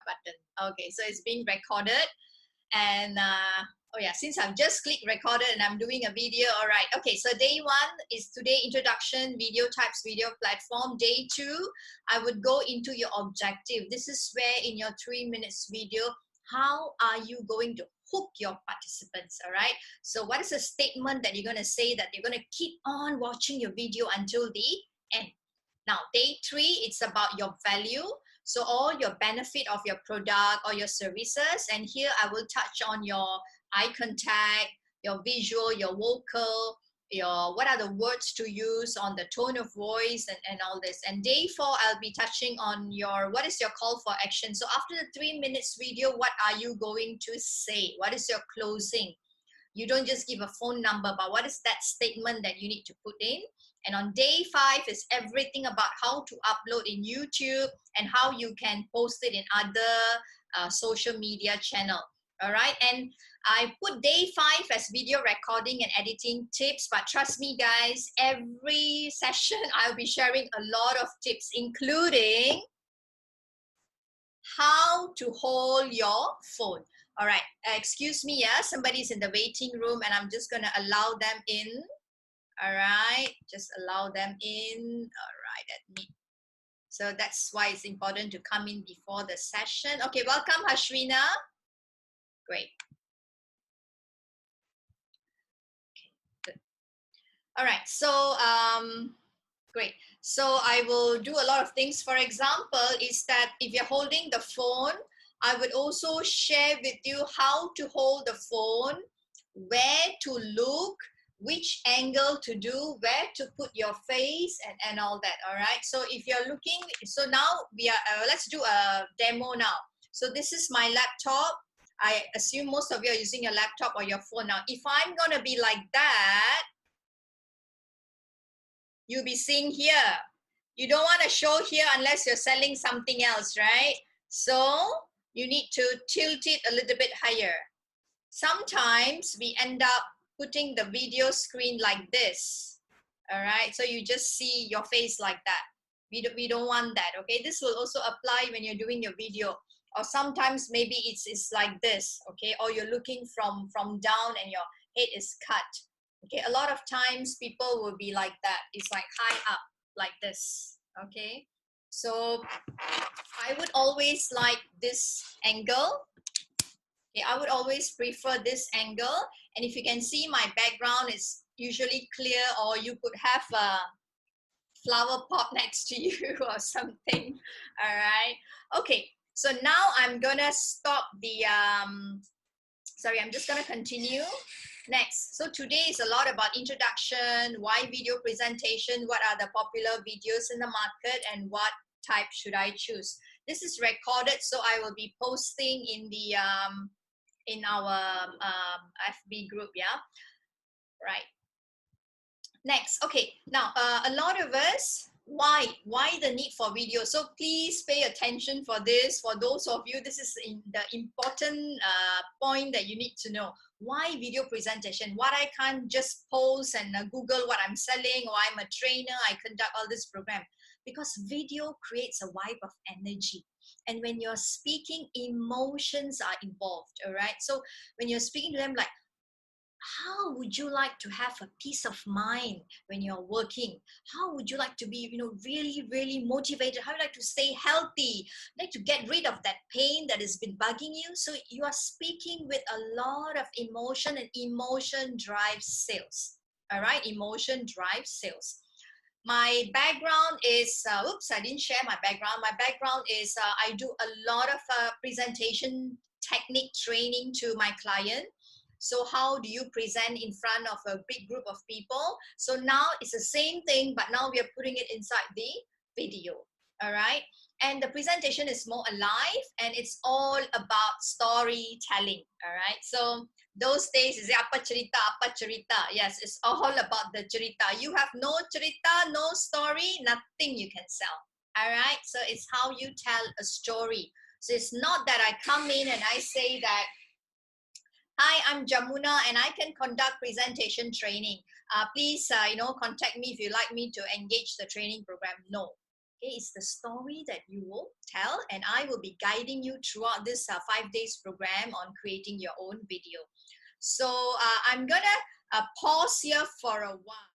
button. Okay, so it's being recorded. And oh yeah, since I've just clicked recorded and I'm doing a video, all right. Okay, so day one is today introduction, video types, video platform. Day two, I would go into your objective. This is where in your 3 minutes video, how are you going to hook your participants, all right? So what is a statement that you're going to say that they're going to keep on watching your video until the end? Now, day three, it's about your value. So all your benefit of your product or your services. And here I will touch on your eye contact, your visual, your vocal, your what are the words to use, on the tone of voice and all this. And day four, I'll be touching on your, what is your call for action? So after the 3 minutes video, what are you going to say? What is your closing? You don't just give a phone number, but what is that statement that you need to put in? And on day five is everything about how to upload in YouTube and how you can post it in other social media channel. All right. And I put day five as video recording and editing tips, but trust me guys, every session I'll be sharing a lot of tips, including how to hold your phone. All right, excuse me, yeah, somebody's in the waiting room and I'm just gonna allow them in. All right, just allow them in. All right, admit. So that's why it's important to come in before the session. Okay, welcome Hashwina. Great. Okay, good. All right, so great. So I will do a lot of things. For example, is that if you're holding the phone, I would also share with you how to hold the phone, where to look, which angle to do, where to put your face and all that. All right. So if you're looking, so now we are, let's do a demo now. So this is my laptop. I assume most of you are using your laptop or your phone now. If I'm going to be like that, you'll be seeing here. You don't want to show here unless you're selling something else, right? So you need to tilt it a little bit higher. Sometimes we end up putting the video screen like this. All right, so you just see your face like that. We don't want that, okay? This will also apply when you're doing your video. Or sometimes maybe it's like this, okay? Or you're looking from down and your head is cut. Okay, a lot of times people will be like that. It's like high up, like this, okay? So I would always like this angle. Okay, I would always prefer this angle. And if you can see, my background is usually clear, or you could have a flower pot next to you or something. All right. Okay, so now I'm gonna stop the, sorry, I'm just gonna continue. Next, so today is a lot about introduction, why video presentation, what are the popular videos in the market, and what type should I choose. This is recorded, so I will be posting in the in our FB group, yeah, right. Next, okay, now a lot of us, why the need for video? So please pay attention for this. For those of you, this is the important point that you need to know. Why video presentation? What I can't just post and Google what I'm selling, or I'm a trainer, I conduct all this program. Because video creates a vibe of energy. And when you're speaking, emotions are involved, all right? So when you're speaking to them, like, how would you like to have a peace of mind when you're working? How would you like to be, really, really motivated? How would you like to stay healthy? Like to get rid of that pain that has been bugging you? So you are speaking with a lot of emotion, and emotion drives sales. All right, emotion drives sales. My background is, oops, I didn't share my background. My background is I do a lot of presentation technique training to my client. So how do you present in front of a big group of people? So now it's the same thing, but now we are putting it inside the video. All right. And the presentation is more alive, and it's all about storytelling. All right. So those days is apa cerita, apa cerita. Yes, it's all about the cerita. You have no cerita, no story, nothing you can sell. All right. So it's how you tell a story. So it's not that I come in and I say that, hi, I'm Jamuna and I can conduct presentation training. Please, contact me if you like me to engage the training program. No. Okay, it's the story that you will tell, and I will be guiding you throughout this 5 days program on creating your own video. So I'm gonna pause here for a while.